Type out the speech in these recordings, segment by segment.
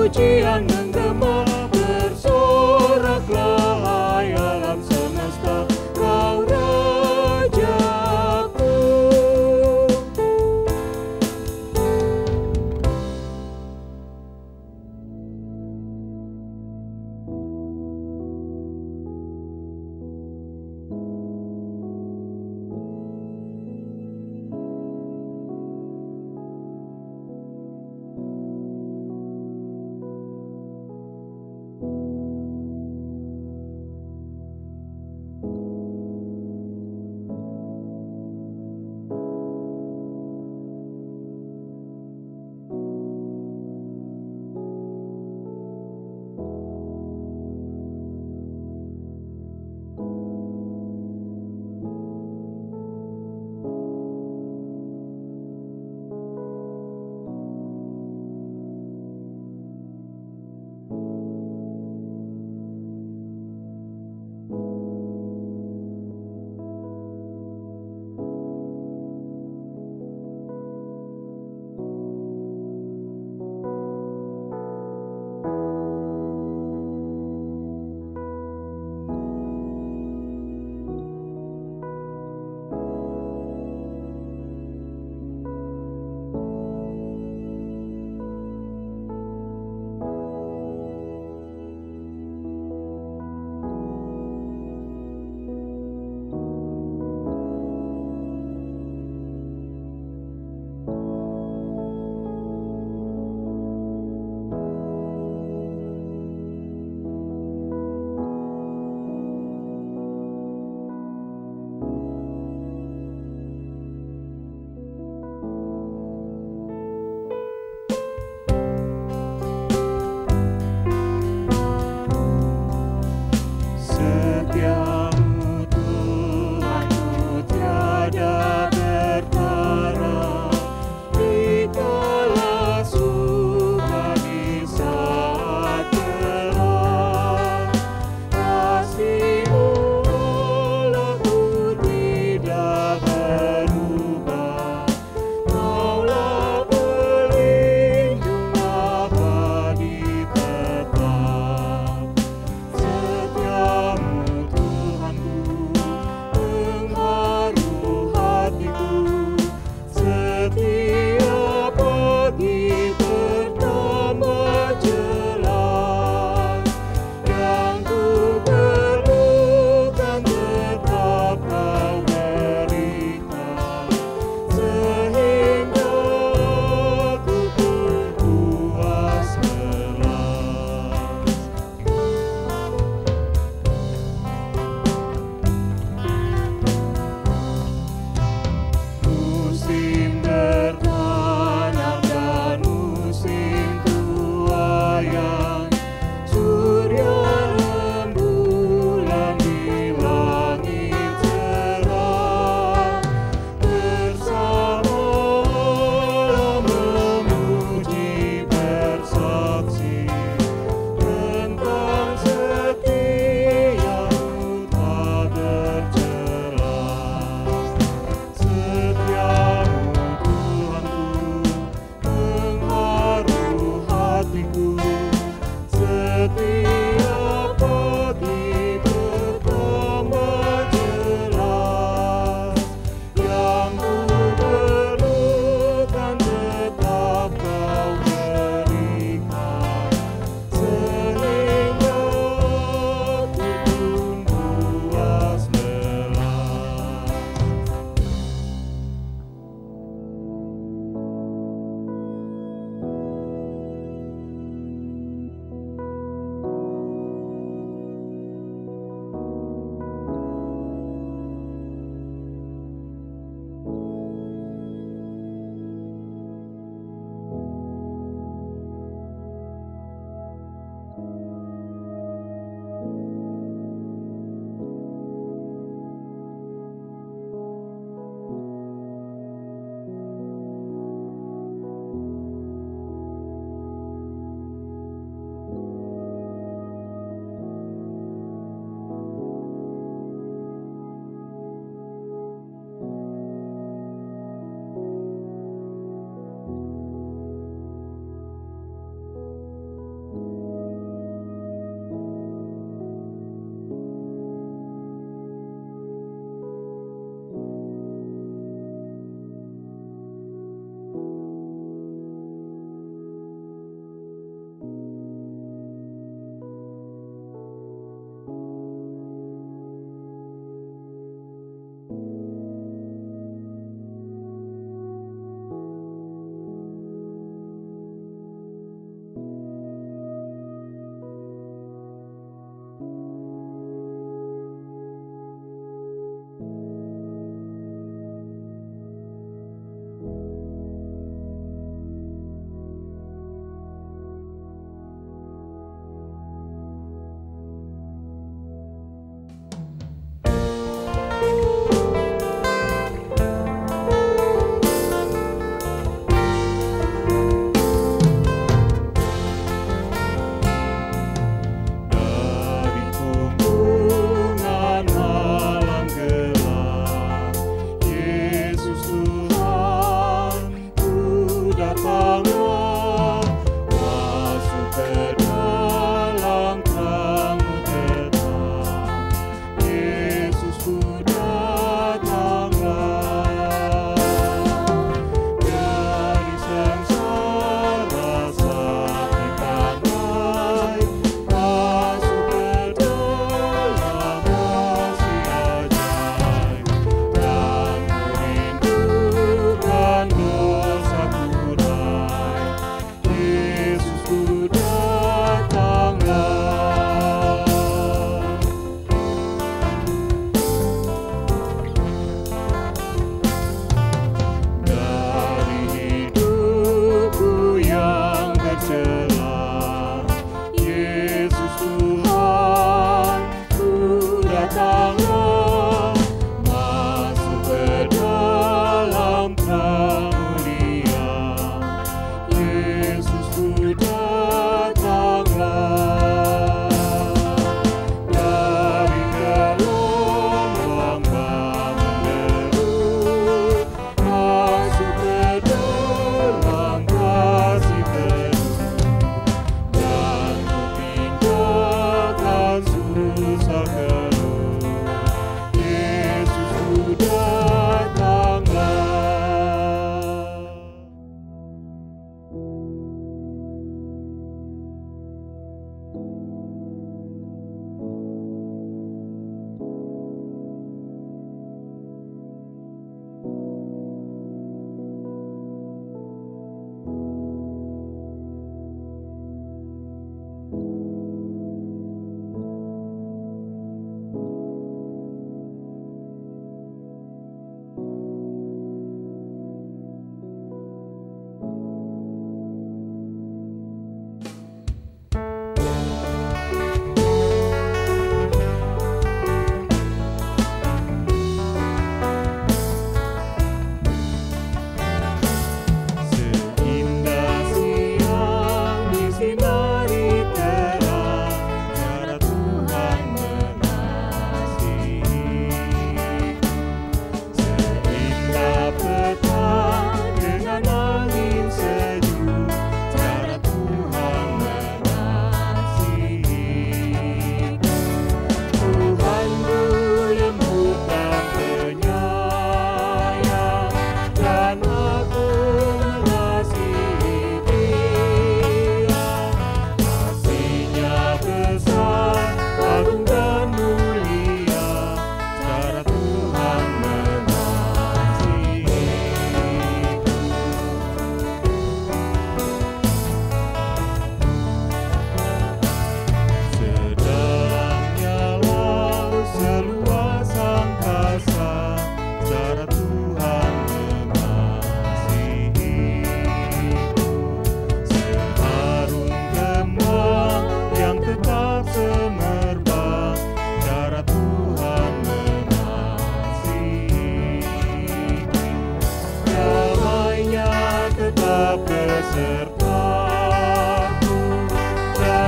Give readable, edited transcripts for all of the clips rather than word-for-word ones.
pujian menggema, bersoraklah hai alam semesta, Kau Rajaku.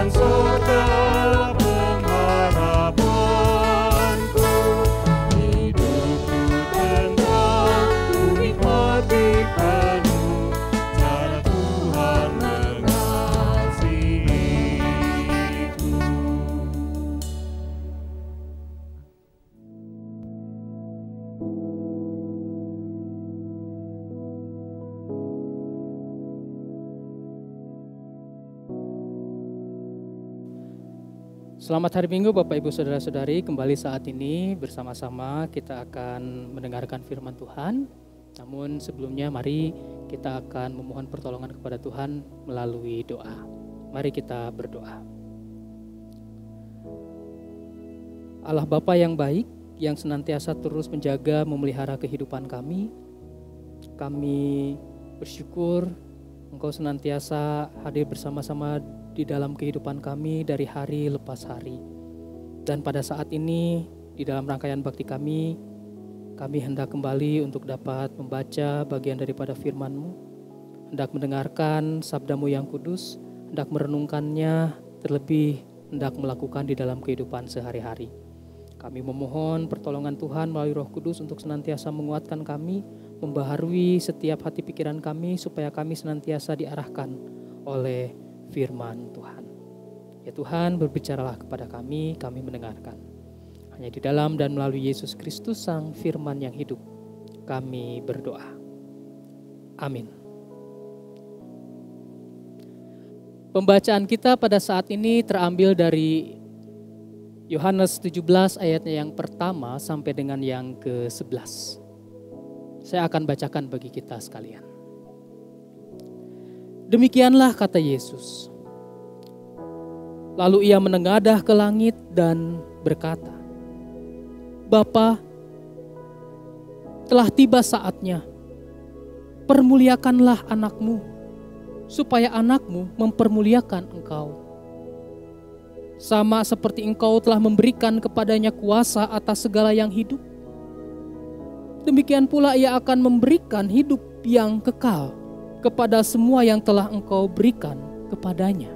Tuhan surga pengharapanku. Hidupku tenang, ku nikmati penuh cara Tuhan mengasihiku. Selamat hari Minggu Bapak Ibu Saudara-saudari, kembali saat ini bersama-sama kita akan mendengarkan firman Tuhan. Namun sebelumnya mari kita akan memohon pertolongan kepada Tuhan melalui doa. Mari kita berdoa. Allah Bapa yang baik, yang senantiasa terus menjaga memelihara kehidupan kami bersyukur Engkau senantiasa hadir bersama-sama di dalam kehidupan kami dari hari lepas hari. Dan pada saat ini, di dalam rangkaian bakti kami hendak kembali untuk dapat membaca bagian daripada firman-Mu, hendak mendengarkan sabda-Mu yang kudus, hendak merenungkannya, terlebih hendak melakukan di dalam kehidupan sehari-hari. Kami memohon pertolongan Tuhan melalui Roh Kudus untuk senantiasa menguatkan kami, membaharui setiap hati pikiran kami supaya kami senantiasa diarahkan oleh firman Tuhan. Ya Tuhan, berbicaralah kepada kami mendengarkan. Hanya di dalam dan melalui Yesus Kristus Sang Firman yang hidup, kami berdoa. Amin. Pembacaan kita pada saat ini terambil dari Yohanes 17 ayatnya yang pertama sampai dengan yang ke-11. Saya akan bacakan bagi kita sekalian. Demikianlah kata Yesus. Lalu ia menengadah ke langit dan berkata, Bapa, telah tiba saatnya. Permuliakanlah anakmu, supaya anakmu mempermuliakan engkau. Sama seperti engkau telah memberikan kepadanya kuasa atas segala yang hidup. Demikian pula ia akan memberikan hidup yang kekal kepada semua yang telah engkau berikan kepadanya.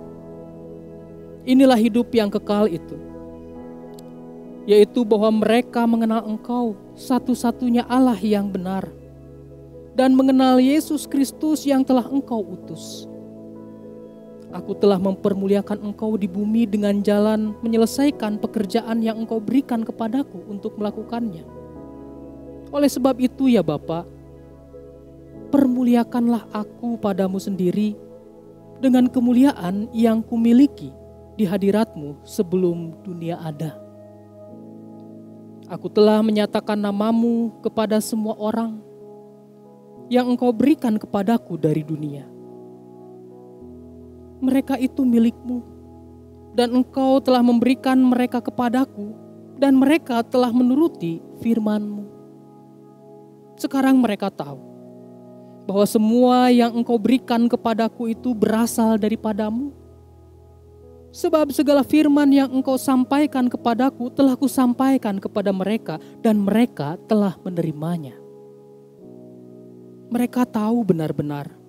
Inilah hidup yang kekal itu, yaitu bahwa mereka mengenal engkau satu-satunya Allah yang benar, dan mengenal Yesus Kristus yang telah engkau utus. Aku telah mempermuliakan engkau di bumi dengan jalan menyelesaikan pekerjaan yang engkau berikan kepadaku untuk melakukannya. Oleh sebab itu ya Bapa, permuliakanlah aku padamu sendiri dengan kemuliaan yang kumiliki di hadiratmu sebelum dunia ada. Aku telah menyatakan namamu kepada semua orang yang engkau berikan kepadaku dari dunia. Mereka itu milikmu, dan engkau telah memberikan mereka kepadaku, dan mereka telah menuruti firman-Mu. Sekarang mereka tahu bahwa semua yang engkau berikan kepadaku itu berasal daripadamu. Sebab segala firman yang engkau sampaikan kepadaku telah kusampaikan kepada mereka, dan mereka telah menerimanya. Mereka tahu benar-benar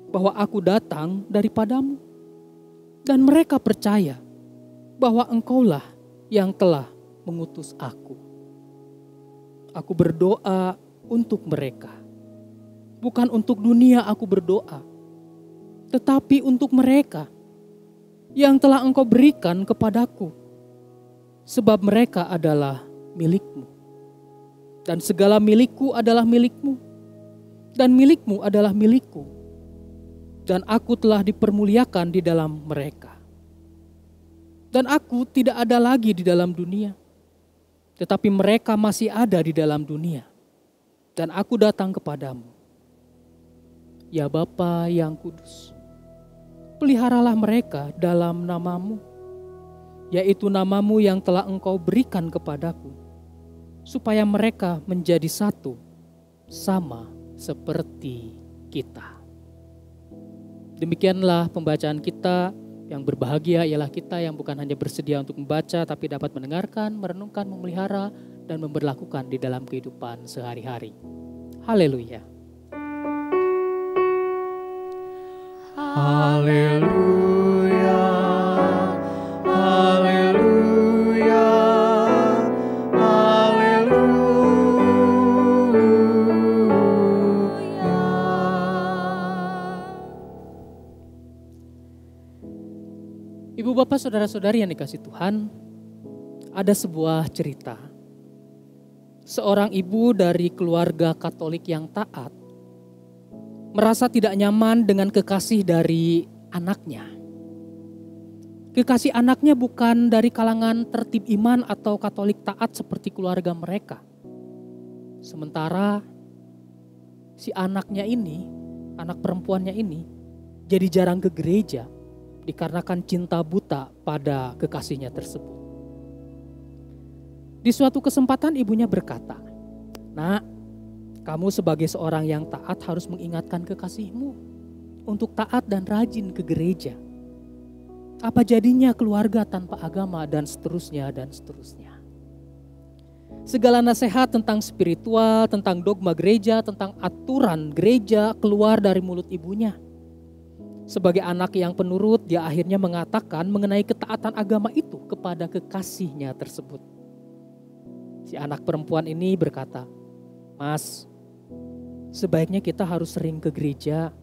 bahwa aku datang daripadamu, dan mereka percaya bahwa engkaulah yang telah mengutus aku. Aku berdoa untuk mereka. Bukan untuk dunia aku berdoa, tetapi untuk mereka yang telah engkau berikan kepadaku, sebab mereka adalah milikmu. Dan segala milikku adalah milikmu, dan milikmu adalah milikku. Dan aku telah dipermuliakan di dalam mereka. Dan aku tidak ada lagi di dalam dunia, tetapi mereka masih ada di dalam dunia. Dan aku datang kepadamu. Ya Bapa yang kudus, peliharalah mereka dalam namamu, yaitu namamu yang telah engkau berikan kepadaku, supaya mereka menjadi satu, sama seperti kita. Demikianlah pembacaan kita. Yang berbahagia ialah kita yang bukan hanya bersedia untuk membaca, tapi dapat mendengarkan, merenungkan, memelihara, dan memberlakukan di dalam kehidupan sehari-hari. Haleluya. Haleluya. Ibu bapak saudara-saudari yang dikasih Tuhan, ada sebuah cerita. Seorang ibu dari keluarga Katolik yang taat merasa tidak nyaman dengan kekasih dari anaknya. Kekasih anaknya bukan dari kalangan tertib iman atau Katolik taat seperti keluarga mereka. Sementara si anaknya ini, anak perempuannya ini, jadi jarang ke gereja dikarenakan cinta buta pada kekasihnya tersebut. Di suatu kesempatan ibunya berkata, "Nak, kamu sebagai seorang yang taat harus mengingatkan kekasihmu untuk taat dan rajin ke gereja. Apa jadinya keluarga tanpa agama dan seterusnya dan seterusnya." Segala nasihat tentang spiritual, tentang dogma gereja, tentang aturan gereja keluar dari mulut ibunya. Sebagai anak yang penurut, dia akhirnya mengatakan mengenai ketaatan agama itu kepada kekasihnya tersebut. Si anak perempuan ini berkata, "Mas, sebaiknya kita harus sering ke gereja,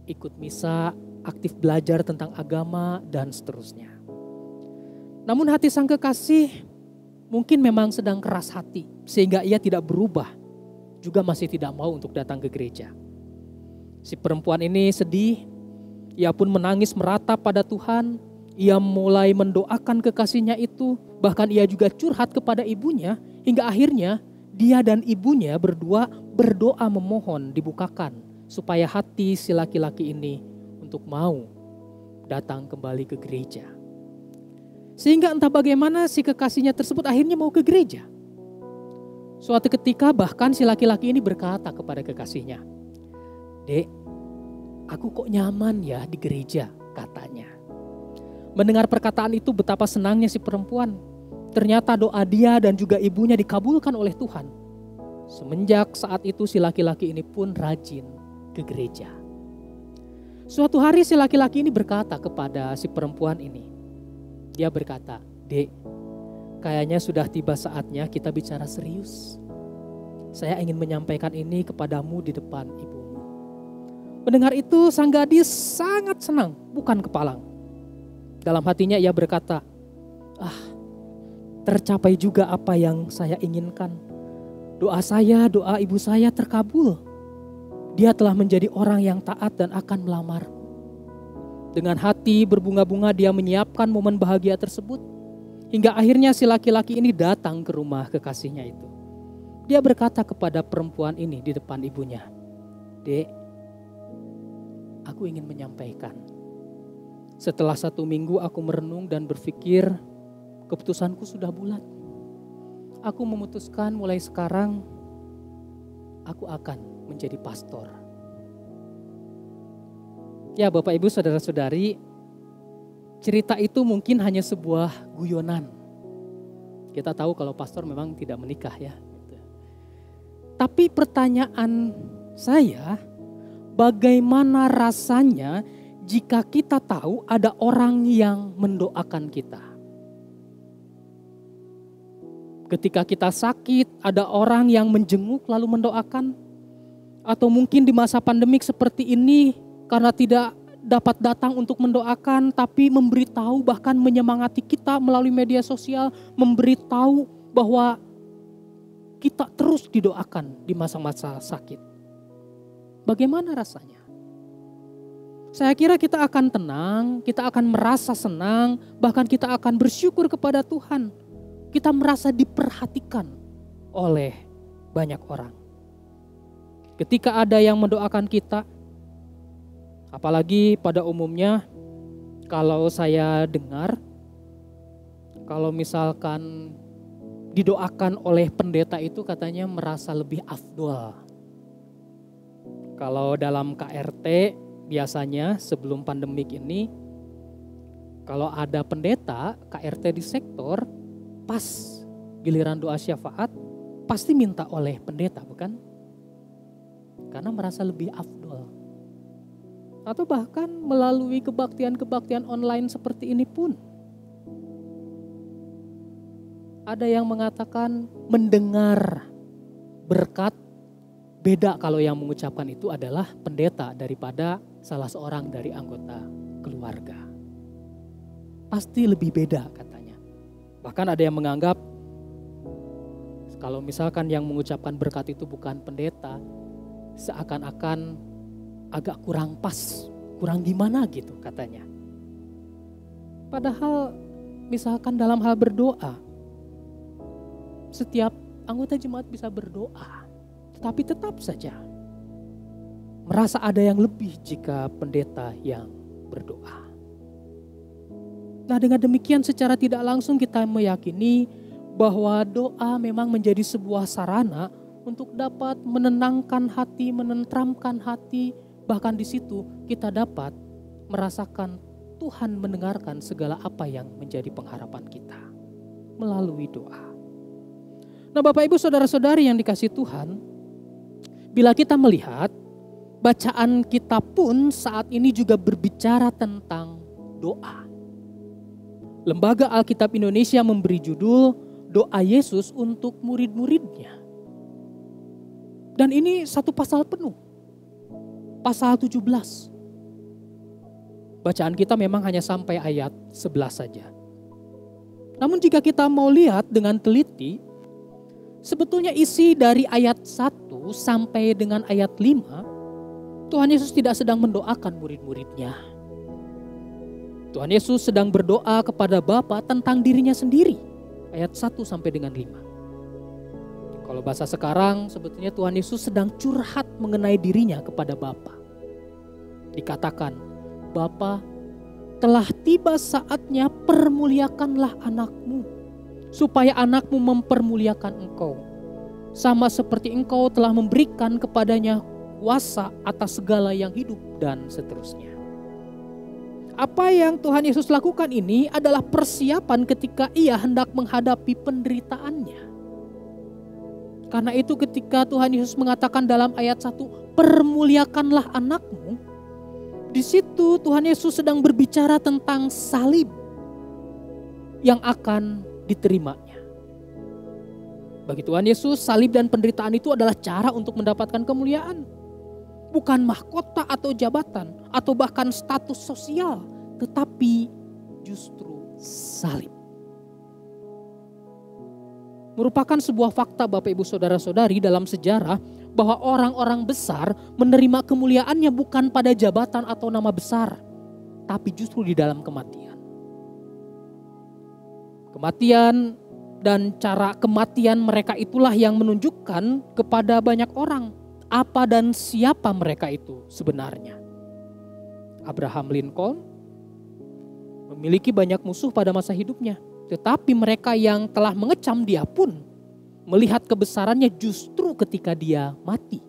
ikut misa, aktif belajar tentang agama, dan seterusnya." Namun hati sang kekasih mungkin memang sedang keras hati, sehingga ia tidak berubah, juga masih tidak mau untuk datang ke gereja. Si perempuan ini sedih, ia pun menangis meratap pada Tuhan, ia mulai mendoakan kekasihnya itu, bahkan ia juga curhat kepada ibunya, hingga akhirnya dia dan ibunya berdua berdoa memohon dibukakan supaya hati si laki-laki ini untuk mau datang kembali ke gereja. Sehingga entah bagaimana si kekasihnya tersebut akhirnya mau ke gereja. Suatu ketika bahkan si laki-laki ini berkata kepada kekasihnya, "Dek, aku kok nyaman ya di gereja," katanya. Mendengar perkataan itu betapa senangnya si perempuan. Ternyata doa dia dan juga ibunya dikabulkan oleh Tuhan. Semenjak saat itu si laki-laki ini pun rajin ke gereja. Suatu hari si laki-laki ini berkata kepada si perempuan ini. Dia berkata, "Dek, kayaknya sudah tiba saatnya kita bicara serius. Saya ingin menyampaikan ini kepadamu di depan ibumu." Mendengar itu sang gadis sangat senang, bukan kepalang. Dalam hatinya ia berkata, tercapai juga apa yang saya inginkan. Doa saya, doa ibu saya terkabul. Dia telah menjadi orang yang taat dan akan melamar. Dengan hati berbunga-bunga dia menyiapkan momen bahagia tersebut. Hingga akhirnya si laki-laki ini datang ke rumah kekasihnya itu. Dia berkata kepada perempuan ini di depan ibunya, "Dek, aku ingin menyampaikan. Setelah 1 minggu aku merenung dan berpikir, keputusanku sudah bulat. Aku memutuskan mulai sekarang aku akan menjadi pastor." Ya Bapak Ibu Saudara-saudari, cerita itu mungkin hanya sebuah guyonan. Kita tahu kalau pastor memang tidak menikah ya. Tapi pertanyaan saya, bagaimana rasanya jika kita tahu ada orang yang mendoakan kita? Ketika kita sakit, ada orang yang menjenguk lalu mendoakan. Atau mungkin di masa pandemik seperti ini, karena tidak dapat datang untuk mendoakan, tapi memberitahu bahkan menyemangati kita melalui media sosial, memberitahu bahwa kita terus didoakan di masa-masa sakit. Bagaimana rasanya? Saya kira kita akan tenang, kita akan merasa senang, bahkan kita akan bersyukur kepada Tuhan. Kita merasa diperhatikan oleh banyak orang. Ketika ada yang mendoakan kita, apalagi pada umumnya kalau saya dengar, kalau misalkan didoakan oleh pendeta itu katanya merasa lebih afdol. Kalau dalam KRT biasanya sebelum pandemik ini, kalau ada pendeta KRT di sektor, pas giliran doa syafaat pasti minta oleh pendeta, bukan? Karena merasa lebih afdol. Atau bahkan melalui kebaktian-kebaktian online seperti ini pun. Ada yang mengatakan mendengar berkat, beda kalau yang mengucapkan itu adalah pendeta daripada salah seorang dari anggota keluarga. pasti lebih beda katanya. Bahkan ada yang menganggap kalau misalkan yang mengucapkan berkat itu bukan pendeta, seakan-akan agak kurang pas, kurang gimana gitu katanya. Padahal misalkan dalam hal berdoa, setiap anggota jemaat bisa berdoa, tetapi tetap saja merasa ada yang lebih jika pendeta yang berdoa. Nah, dengan demikian secara tidak langsung kita meyakini bahwa doa memang menjadi sebuah sarana untuk dapat menenangkan hati, menenteramkan hati. Bahkan di situ kita dapat merasakan Tuhan mendengarkan segala apa yang menjadi pengharapan kita melalui doa. Nah, Bapak Ibu saudara-saudari yang dikasihi Tuhan, bila kita melihat bacaan kita pun saat ini juga berbicara tentang doa. Lembaga Alkitab Indonesia memberi judul Doa Yesus untuk murid-muridnya. Dan ini satu pasal penuh. Pasal 17. Bacaan kita memang hanya sampai ayat 11 saja. Namun jika kita mau lihat dengan teliti, sebetulnya isi dari ayat 1 sampai dengan ayat 5, Tuhan Yesus tidak sedang mendoakan murid-muridnya. Tuhan Yesus sedang berdoa kepada Bapa tentang dirinya sendiri. Ayat 1 sampai dengan 5. Kalau bahasa sekarang sebetulnya Tuhan Yesus sedang curhat mengenai dirinya kepada Bapa. Dikatakan, Bapa, telah tiba saatnya permuliakanlah anakmu, supaya anakmu mempermuliakan engkau. Sama seperti engkau telah memberikan kepadanya kuasa atas segala yang hidup dan seterusnya. Apa yang Tuhan Yesus lakukan ini adalah persiapan ketika ia hendak menghadapi penderitaannya. Karena itu ketika Tuhan Yesus mengatakan dalam ayat 1, permuliakanlah anakmu. Di situ Tuhan Yesus sedang berbicara tentang salib yang akan diterimanya. Bagi Tuhan Yesus, salib dan penderitaan itu adalah cara untuk mendapatkan kemuliaan. Bukan mahkota atau jabatan atau bahkan status sosial, tetapi justru salib. Merupakan sebuah fakta Bapak Ibu Saudara-saudari dalam sejarah bahwa orang-orang besar menerima kemuliaannya bukan pada jabatan atau nama besar, tapi justru di dalam kematian. Kematian dan cara kematian mereka itulah yang menunjukkan kepada banyak orang apa dan siapa mereka itu sebenarnya. Abraham Lincoln memiliki banyak musuh pada masa hidupnya. Tetapi mereka yang telah mengecam dia pun melihat kebesarannya justru ketika dia mati.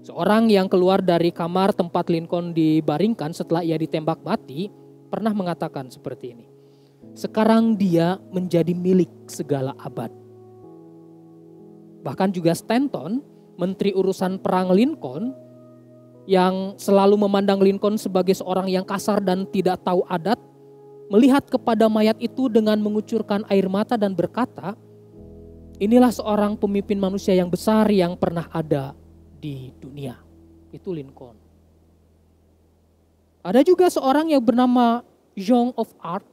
Seorang yang keluar dari kamar tempat Lincoln dibaringkan setelah ia ditembak mati pernah mengatakan seperti ini. Sekarang dia menjadi milik segala abad. Bahkan juga Stanton, menteri urusan perang Lincoln, yang selalu memandang Lincoln sebagai seorang yang kasar dan tidak tahu adat, melihat kepada mayat itu dengan mengucurkan air mata dan berkata, inilah seorang pemimpin manusia yang besar yang pernah ada di dunia. Itu Lincoln. Ada juga seorang yang bernama Joan of Arc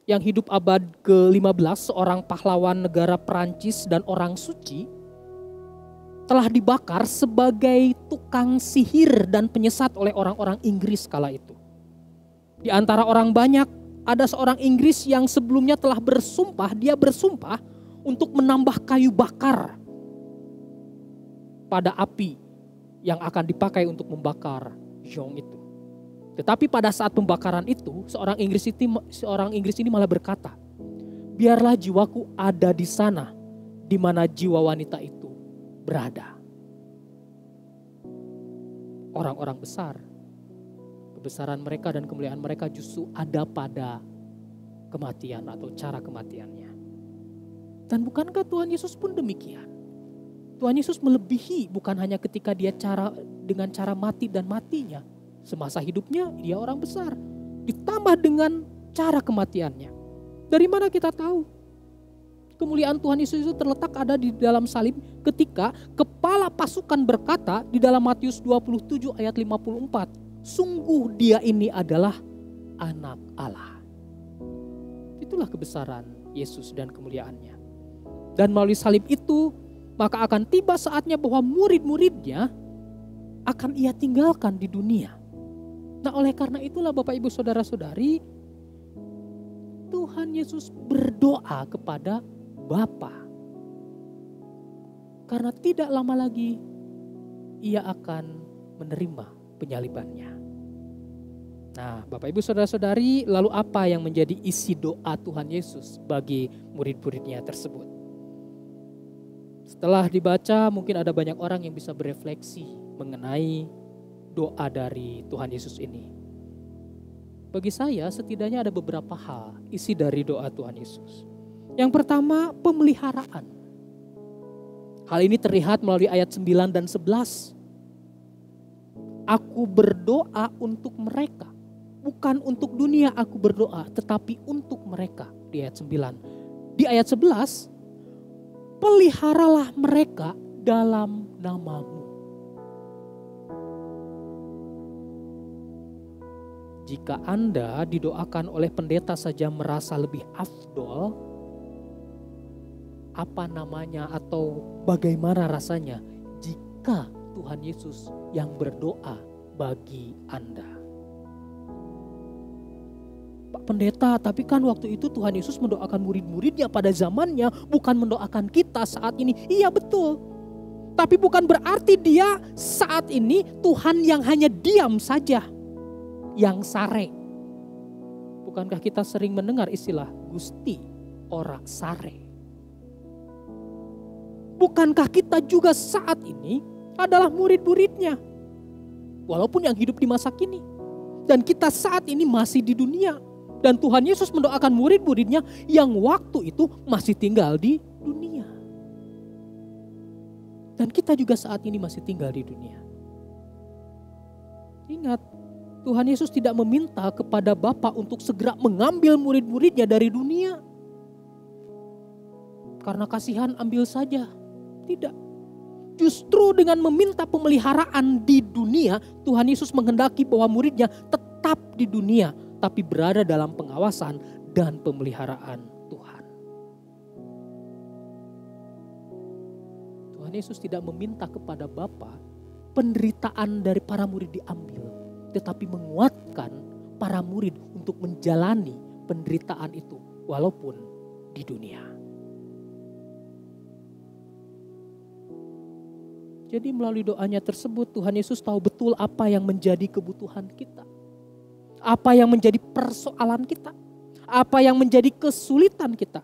yang hidup abad ke-15, seorang pahlawan negara Perancis dan orang suci, telah dibakar sebagai tukang sihir dan penyesat oleh orang-orang Inggris kala itu. Di antara orang banyak, ada seorang Inggris yang sebelumnya telah bersumpah, dia bersumpah untuk menambah kayu bakar pada api yang akan dipakai untuk membakar Joan itu. Tetapi pada saat pembakaran itu, seorang Inggris ini malah berkata, biarlah jiwaku ada di sana, di mana jiwa wanita itu berada. Orang-orang besar, kebesaran mereka dan kemuliaan mereka justru ada pada kematian atau cara kematiannya. Dan bukankah Tuhan Yesus pun demikian? Tuhan Yesus melebihi bukan hanya ketika dia dengan cara mati dan matinya. Semasa hidupnya dia orang besar. Ditambah dengan cara kematiannya. Dari mana kita tahu? Kemuliaan Tuhan Yesus itu terletak ada di dalam salib ketika kepala pasukan berkata di dalam Matius 27 ayat 54. Sungguh dia ini adalah anak Allah. Itulah kebesaran Yesus dan kemuliaannya. Dan melalui salib itu, maka akan tiba saatnya bahwa murid-muridnya akan ia tinggalkan di dunia. Nah, oleh karena itulah Bapak Ibu Saudara-saudari, Tuhan Yesus berdoa kepada Bapa. Karena tidak lama lagi ia akan menerima penyalibannya. Nah, Bapak Ibu Saudara-saudari, lalu apa yang menjadi isi doa Tuhan Yesus bagi murid-muridnya tersebut? Setelah dibaca, mungkin ada banyak orang yang bisa berefleksi mengenai doa dari Tuhan Yesus ini. Bagi saya setidaknya ada beberapa hal isi dari doa Tuhan Yesus. Yang pertama, pemeliharaan. Hal ini terlihat melalui ayat 9 dan 11. Aku berdoa untuk mereka. Bukan untuk dunia aku berdoa, tetapi untuk mereka. Di ayat 9. Di ayat 11, peliharalah mereka dalam namamu. Jika Anda didoakan oleh pendeta saja merasa lebih afdol, apa namanya atau bagaimana rasanya jika Tuhan Yesus yang berdoa bagi Anda? Pak Pendeta, tapi kan waktu itu Tuhan Yesus mendoakan murid-muridnya pada zamannya, bukan mendoakan kita saat ini. Iya betul. Tapi bukan berarti dia saat ini Tuhan yang hanya diam saja, yang sare. Bukankah kita sering mendengar istilah Gusti ora sare? Bukankah kita juga saat ini adalah murid-muridnya? Walaupun yang hidup di masa kini. Dan kita saat ini masih di dunia. Dan Tuhan Yesus mendoakan murid-muridnya yang waktu itu masih tinggal di dunia. Dan kita juga saat ini masih tinggal di dunia. Ingat, Tuhan Yesus tidak meminta kepada Bapa untuk segera mengambil murid-muridnya dari dunia. Karena kasihan ambil saja. Tidak. Justru dengan meminta pemeliharaan di dunia, Tuhan Yesus menghendaki bahwa muridnya tetap di dunia, tapi berada dalam pengawasan dan pemeliharaan Tuhan. Tuhan Yesus tidak meminta kepada Bapa penderitaan dari para murid diambil, tetapi menguatkan para murid untuk menjalani penderitaan itu walaupun di dunia. Jadi melalui doanya tersebut Tuhan Yesus tahu betul apa yang menjadi kebutuhan kita. Apa yang menjadi persoalan kita. Apa yang menjadi kesulitan kita.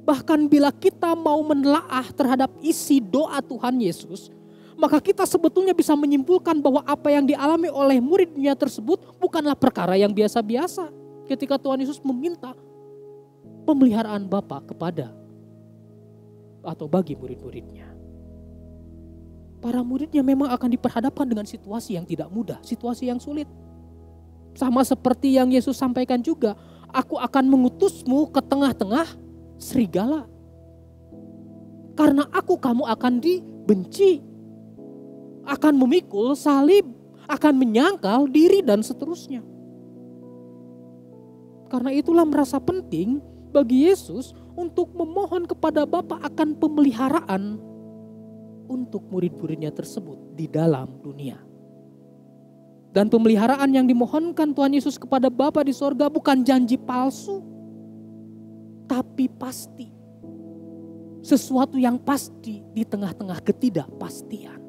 Bahkan bila kita mau menelaah terhadap isi doa Tuhan Yesus, maka kita sebetulnya bisa menyimpulkan bahwa apa yang dialami oleh muridnya tersebut bukanlah perkara yang biasa-biasa. Ketika Tuhan Yesus meminta pemeliharaan Bapa kepada atau bagi murid-muridnya. Para muridnya memang akan diperhadapkan dengan situasi yang tidak mudah, situasi yang sulit. Sama seperti yang Yesus sampaikan juga, aku akan mengutusmu ke tengah-tengah serigala. Karena kamu akan dibenci, akan memikul salib, akan menyangkal diri dan seterusnya. Karena itulah merasa penting bagi Yesus untuk memohon kepada Bapa akan pemeliharaan untuk murid-muridnya tersebut di dalam dunia. Dan pemeliharaan yang dimohonkan Tuhan Yesus kepada Bapa di sorga bukan janji palsu, tapi pasti. Sesuatu yang pasti di tengah-tengah ketidakpastian.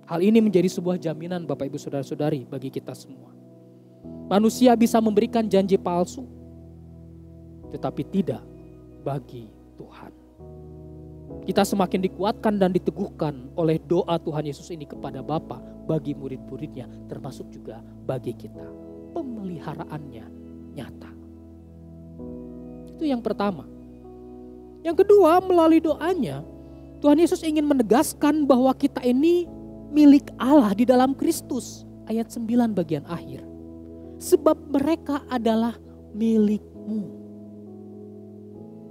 Hal ini menjadi sebuah jaminan Bapak Ibu Saudara-saudari bagi kita semua. Manusia bisa memberikan janji palsu, tetapi tidak bagi Tuhan. Kita semakin dikuatkan dan diteguhkan oleh doa Tuhan Yesus ini kepada Bapa bagi murid-muridnya, termasuk juga bagi kita. Pemeliharaannya nyata. Itu yang pertama. Yang kedua, melalui doanya, Tuhan Yesus ingin menegaskan bahwa kita ini milik Allah di dalam Kristus. Ayat 9 bagian akhir. Sebab mereka adalah milikmu.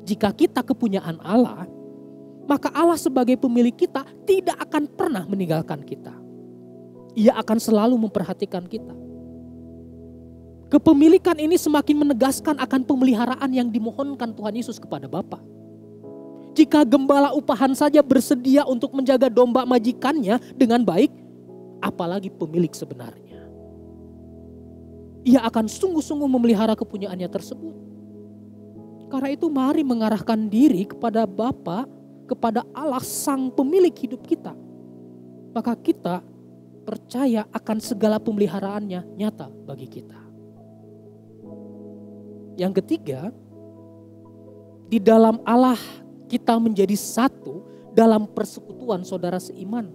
Jika kita kepunyaan Allah, maka Allah sebagai pemilik kita tidak akan pernah meninggalkan kita. Ia akan selalu memperhatikan kita. Kepemilikan ini semakin menegaskan akan pemeliharaan yang dimohonkan Tuhan Yesus kepada Bapa. Jika gembala upahan saja bersedia untuk menjaga domba majikannya dengan baik, apalagi pemilik sebenarnya. Ia akan sungguh-sungguh memelihara kepunyaannya tersebut. Karena itu mari mengarahkan diri kepada Bapa, kepada Allah sang pemilik hidup kita. Maka kita percaya akan segala pemeliharaannya nyata bagi kita. Yang ketiga, di dalam Allah kita menjadi satu dalam persekutuan saudara seiman.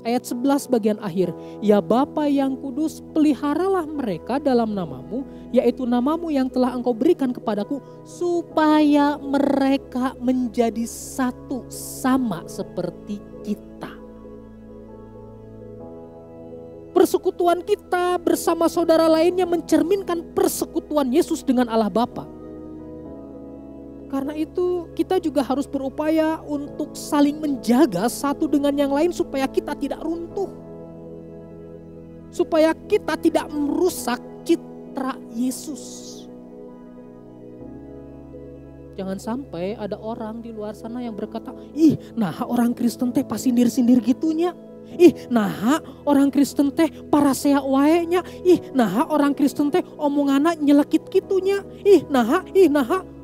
Ayat 11 bagian akhir, ya Bapa yang kudus, peliharalah mereka dalam namamu, yaitu namamu yang telah engkau berikan kepadaku, supaya mereka menjadi satu sama seperti kita. Persekutuan kita bersama saudara lainnya mencerminkan persekutuan Yesus dengan Allah Bapa. Karena itu kita juga harus berupaya untuk saling menjaga satu dengan yang lain supaya kita tidak runtuh. Supaya kita tidak merusak citra Yesus. Jangan sampai ada orang di luar sana yang berkata, ih nah orang Kristen teh pas sindir-sindir gitunya. Ih nah orang Kristen teh parasea wae-nya. Ih nah orang Kristen teh omongana nyelekit gitunya. Ih nah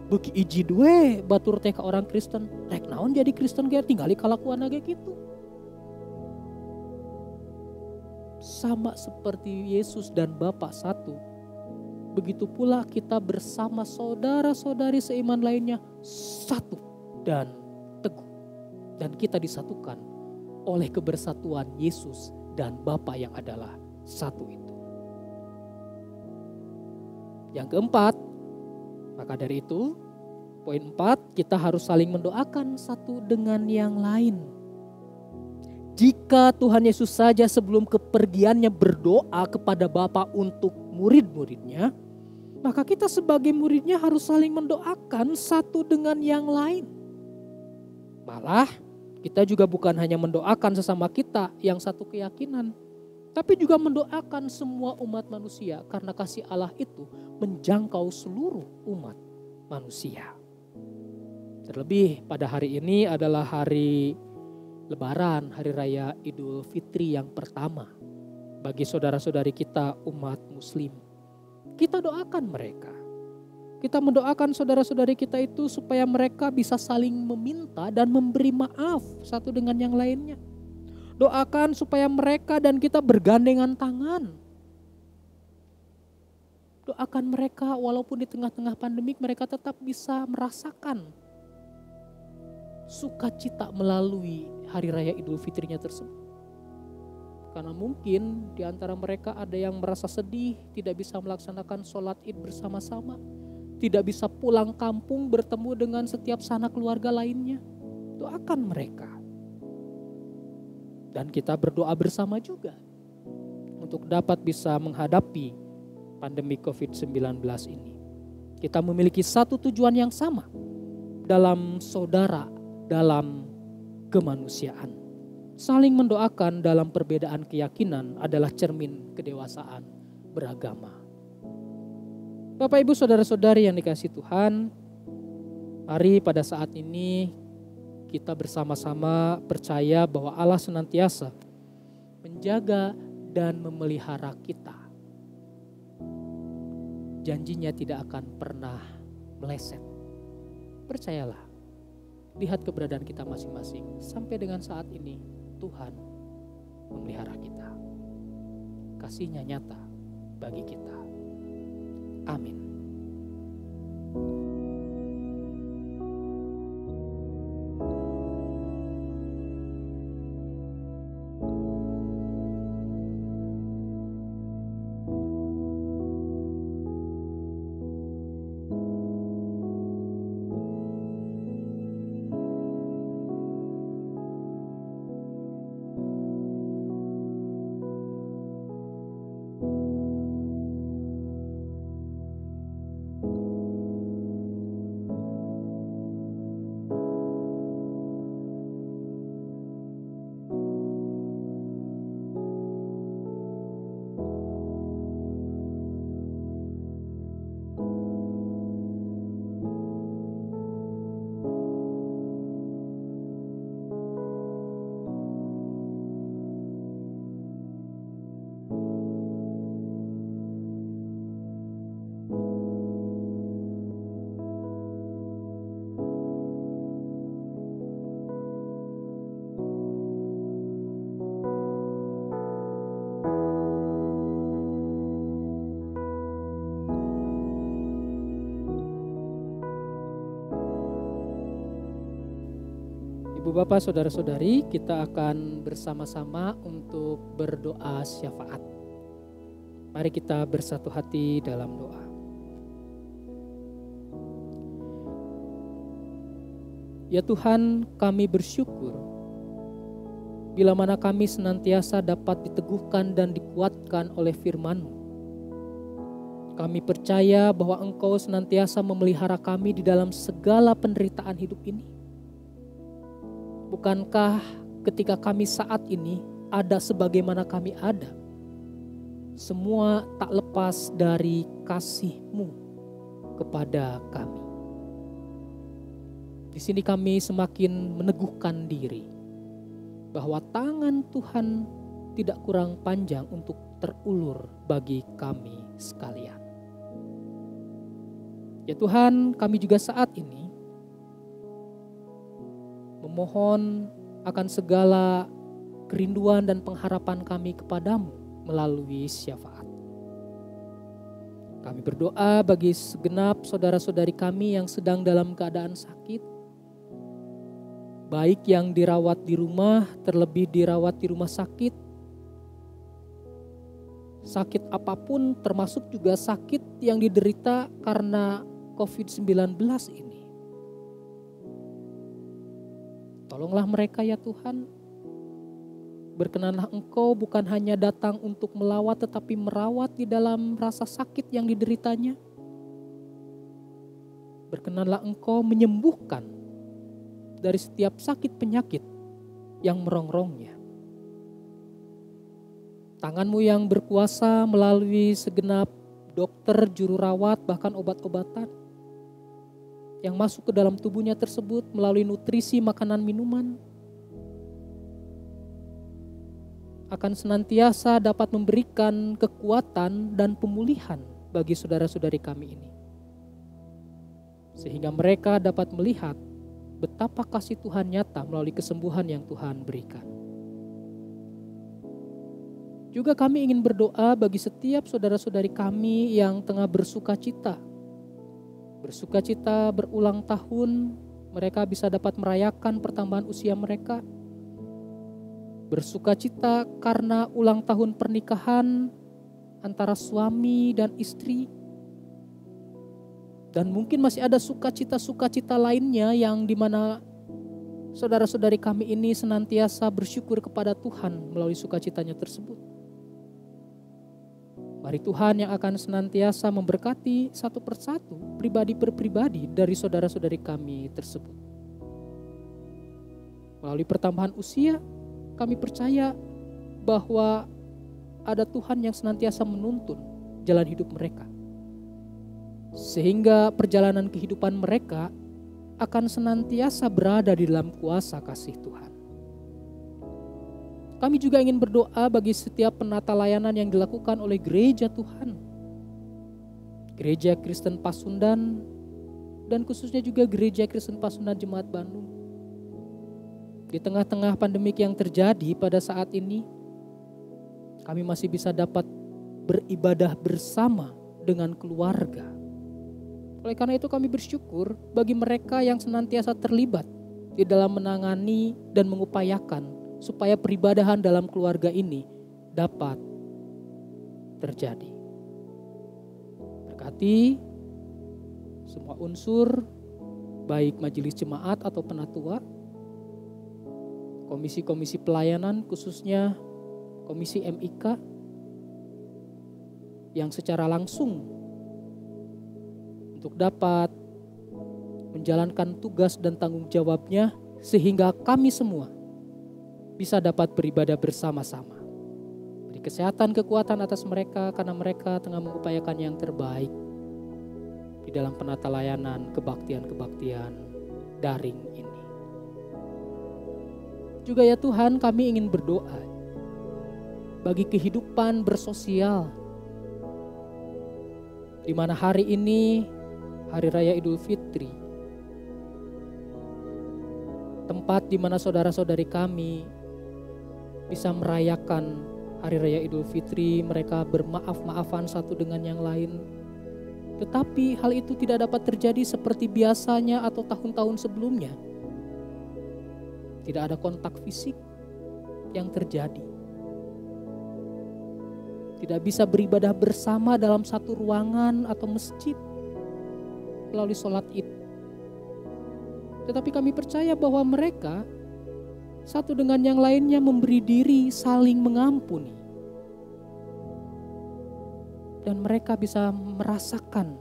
beuki iji we batur teh ka orang Kristen. Rek naon jadi Kristen ge tinggali kalakuan ge kitu. Sama seperti Yesus dan Bapa satu. Begitu pula kita bersama saudara-saudari seiman lainnya satu dan teguh. Dan kita disatukan oleh kebersatuan Yesus dan Bapa yang adalah satu itu. Yang keempat, maka dari itu, poin 4, kita harus saling mendoakan satu dengan yang lain. Jika Tuhan Yesus saja sebelum kepergiannya berdoa kepada Bapa untuk murid-muridnya, maka kita sebagai muridnya harus saling mendoakan satu dengan yang lain. Malah, kita juga bukan hanya mendoakan sesama kita yang satu keyakinan, tapi juga mendoakan semua umat manusia karena kasih Allah itu menjangkau seluruh umat manusia. Terlebih pada hari ini adalah hari Lebaran, hari raya Idul Fitri yang pertama bagi saudara-saudari kita umat Muslim. Kita doakan mereka. Kita mendoakan saudara-saudari kita itu supaya mereka bisa saling meminta dan memberi maaf satu dengan yang lainnya. Doakan supaya mereka dan kita bergandengan tangan. Doakan mereka walaupun di tengah-tengah pandemik mereka tetap bisa merasakan sukacita melalui hari raya Idul Fitrinya tersebut. Karena mungkin di antara mereka ada yang merasa sedih tidak bisa melaksanakan sholat Id bersama-sama. Tidak bisa pulang kampung bertemu dengan setiap sanak keluarga lainnya. Doakan mereka. Dan kita berdoa bersama juga untuk dapat bisa menghadapi pandemi COVID-19 ini. Kita memiliki satu tujuan yang sama dalam saudara, dalam kemanusiaan. Saling mendoakan dalam perbedaan keyakinan adalah cermin kedewasaan beragama. Bapak Ibu saudara-saudari yang dikasihi Tuhan, mari pada saat ini kita bersama-sama percaya bahwa Allah senantiasa menjaga dan memelihara kita. Janjinya tidak akan pernah meleset. Percayalah, lihat keberadaan kita masing-masing. Sampai dengan saat ini Tuhan memelihara kita. Kasih-Nya nyata bagi kita. Amin. Bapak, saudara-saudari, kita akan bersama-sama untuk berdoa syafaat. Mari kita bersatu hati dalam doa. Ya Tuhan, kami bersyukur bila mana kami senantiasa dapat diteguhkan dan dikuatkan oleh firman-Mu. Kami percaya bahwa Engkau senantiasa memelihara kami di dalam segala penderitaan hidup ini. Bukankah ketika kami saat ini ada sebagaimana kami ada, semua tak lepas dari kasih-Mu kepada kami. Di sini kami semakin meneguhkan diri bahwa tangan Tuhan tidak kurang panjang untuk terulur bagi kami sekalian. Ya Tuhan, kami juga saat ini memohon akan segala kerinduan dan pengharapan kami kepadamu melalui syafaat. Kami berdoa bagi segenap saudara-saudari kami yang sedang dalam keadaan sakit, baik yang dirawat di rumah, terlebih dirawat di rumah sakit, sakit apapun termasuk juga sakit yang diderita karena COVID-19 ini. Tolonglah mereka ya Tuhan. Berkenanlah Engkau bukan hanya datang untuk melawat tetapi merawat di dalam rasa sakit yang dideritanya. Berkenanlah Engkau menyembuhkan dari setiap sakit penyakit yang merongrongnya. Tangan-Mu yang berkuasa melalui segenap dokter, juru rawat, bahkan obat-obatan yang masuk ke dalam tubuhnya tersebut melalui nutrisi makanan minuman akan senantiasa dapat memberikan kekuatan dan pemulihan bagi saudara-saudari kami ini. Sehingga mereka dapat melihat betapa kasih Tuhan nyata melalui kesembuhan yang Tuhan berikan. Juga kami ingin berdoa bagi setiap saudara-saudari kami yang tengah bersukacita berulang tahun, mereka bisa dapat merayakan pertambahan usia mereka. Bersukacita karena ulang tahun pernikahan antara suami dan istri. Dan mungkin masih ada sukacita-sukacita lainnya yang dimana saudara-saudari kami ini senantiasa bersyukur kepada Tuhan melalui sukacitanya tersebut. Mari Tuhan yang akan senantiasa memberkati satu persatu, pribadi per pribadi dari saudara-saudari kami tersebut. Melalui pertambahan usia, kami percaya bahwa ada Tuhan yang senantiasa menuntun jalan hidup mereka. Sehingga perjalanan kehidupan mereka akan senantiasa berada di dalam kuasa kasih Tuhan. Kami juga ingin berdoa bagi setiap penata layanan yang dilakukan oleh gereja Tuhan. Gereja Kristen Pasundan dan khususnya juga gereja Kristen Pasundan Jemaat Bandung. Di tengah-tengah pandemik yang terjadi pada saat ini, kami masih bisa dapat beribadah bersama dengan keluarga. Oleh karena itu kami bersyukur bagi mereka yang senantiasa terlibat di dalam menangani dan mengupayakan supaya peribadahan dalam keluarga ini dapat terjadi. Berkati semua unsur, baik majelis jemaat atau penatua, komisi-komisi pelayanan khususnya komisi MIK yang secara langsung untuk dapat menjalankan tugas dan tanggung jawabnya sehingga kami semua bisa dapat beribadah bersama-sama. Beri kesehatan, kekuatan atas mereka karena mereka tengah mengupayakan yang terbaik di dalam penata layanan kebaktian-kebaktian daring ini. Juga ya Tuhan, kami ingin berdoa bagi kehidupan bersosial di mana hari ini Hari Raya Idul Fitri, tempat di mana saudara-saudari kami bisa merayakan Hari Raya Idul Fitri, mereka bermaaf-maafan satu dengan yang lain. Tetapi hal itu tidak dapat terjadi seperti biasanya atau tahun-tahun sebelumnya. Tidak ada kontak fisik yang terjadi. Tidak bisa beribadah bersama dalam satu ruangan atau masjid melalui sholat Id. Tetapi kami percaya bahwa mereka satu dengan yang lainnya memberi diri saling mengampuni. Dan mereka bisa merasakan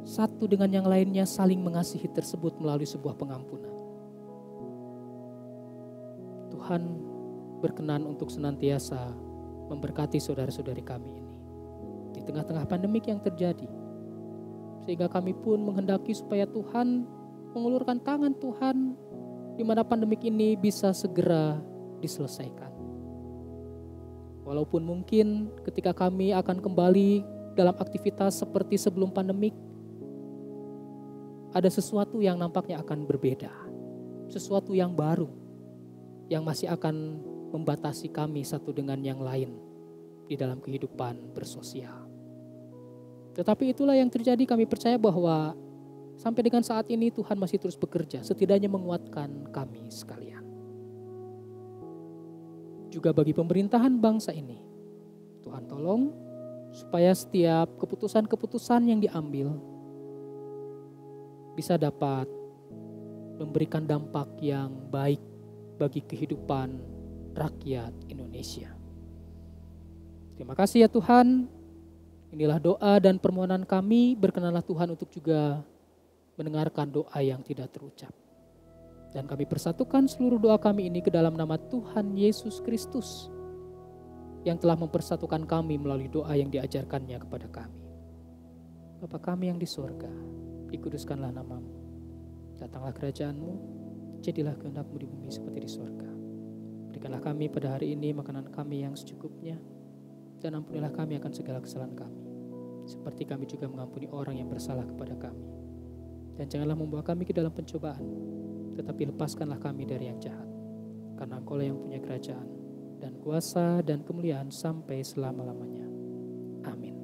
satu dengan yang lainnya saling mengasihi tersebut melalui sebuah pengampunan. Tuhan berkenan untuk senantiasa memberkati saudara-saudari kami ini di tengah-tengah pandemik yang terjadi. Sehingga kami pun menghendaki supaya Tuhan mengulurkan tangan Tuhan di mana pandemik ini bisa segera diselesaikan. Walaupun mungkin ketika kami akan kembali dalam aktivitas seperti sebelum pandemik, ada sesuatu yang nampaknya akan berbeda. Sesuatu yang baru yang masih akan membatasi kami satu dengan yang lain di dalam kehidupan bersosial. Tetapi itulah yang terjadi. Kami percaya bahwa sampai dengan saat ini Tuhan masih terus bekerja, setidaknya menguatkan kami sekalian. Juga bagi pemerintahan bangsa ini, Tuhan tolong supaya setiap keputusan-keputusan yang diambil bisa dapat memberikan dampak yang baik bagi kehidupan rakyat Indonesia. Terima kasih ya Tuhan. Inilah doa dan permohonan kami. Berkenanlah Tuhan untuk juga mendengarkan doa yang tidak terucap. Dan kami persatukan seluruh doa kami ini ke dalam nama Tuhan Yesus Kristus yang telah mempersatukan kami melalui doa yang diajarkannya kepada kami. Bapa kami yang di sorga, dikuduskanlah namamu. Datanglah kerajaanmu, jadilah kehendak-mu di bumi seperti di sorga. Berikanlah kami pada hari ini makanan kami yang secukupnya, dan ampunilah kami akan segala kesalahan kami, seperti kami juga mengampuni orang yang bersalah kepada kami. Dan janganlah membawa kami ke dalam pencobaan, tetapi lepaskanlah kami dari yang jahat. Karena Engkau-lah yang punya kerajaan, dan kuasa, dan kemuliaan sampai selama-lamanya. Amin.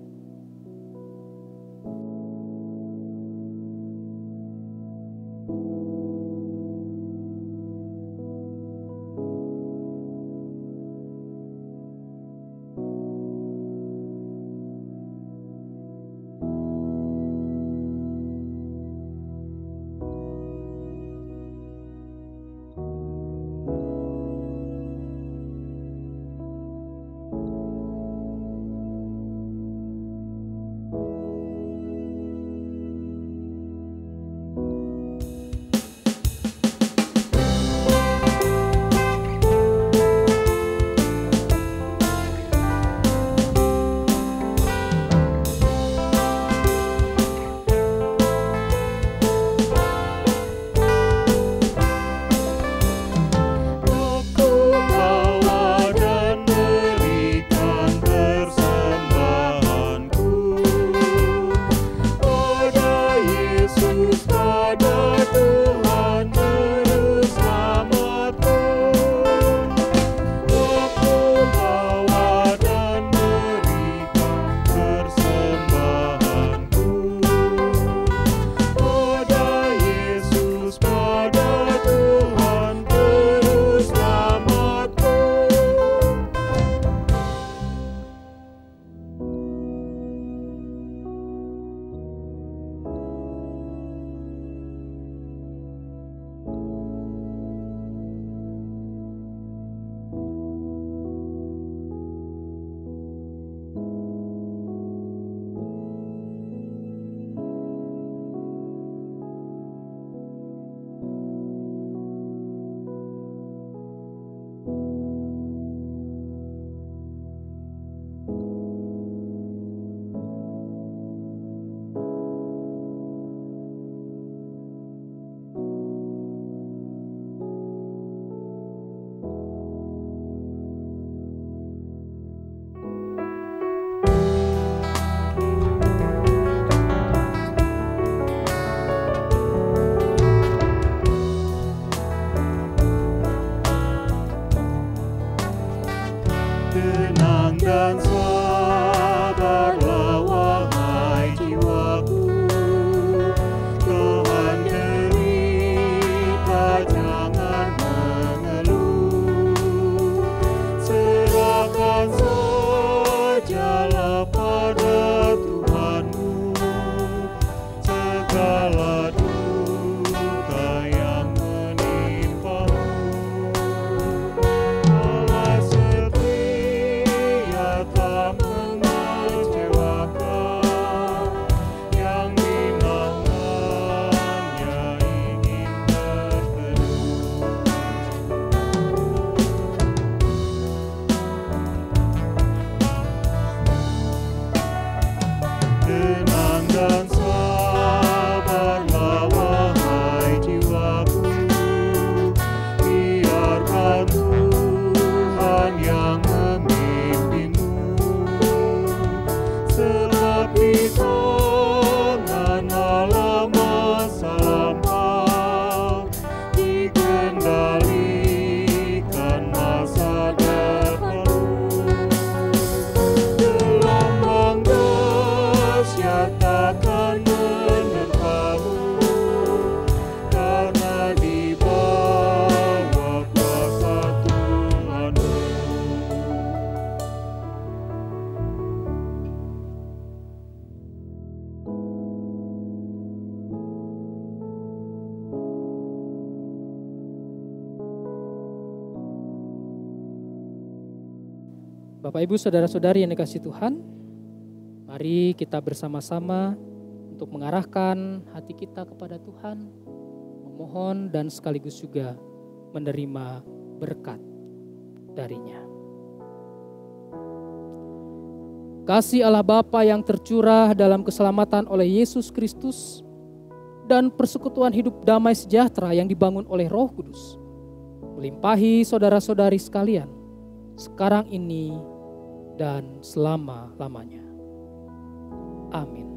Bapak Ibu saudara-saudari yang dikasihi Tuhan, mari kita bersama-sama untuk mengarahkan hati kita kepada Tuhan, memohon dan sekaligus juga menerima berkat darinya. Kasih Allah Bapa yang tercurah dalam keselamatan oleh Yesus Kristus dan persekutuan hidup damai sejahtera yang dibangun oleh Roh Kudus melimpahi saudara-saudari sekalian sekarang ini dan selama-lamanya. Amin.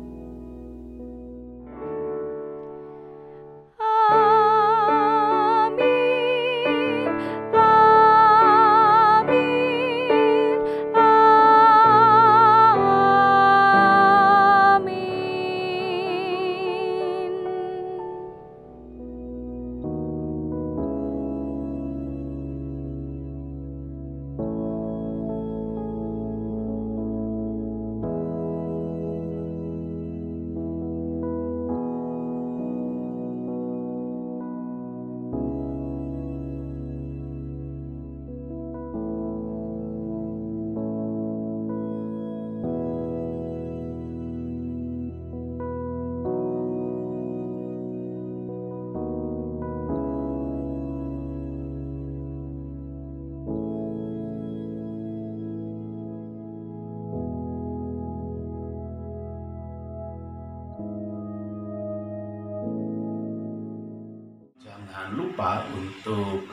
Jangan lupa untuk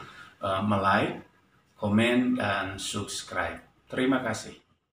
like, komen, dan subscribe. Terima kasih.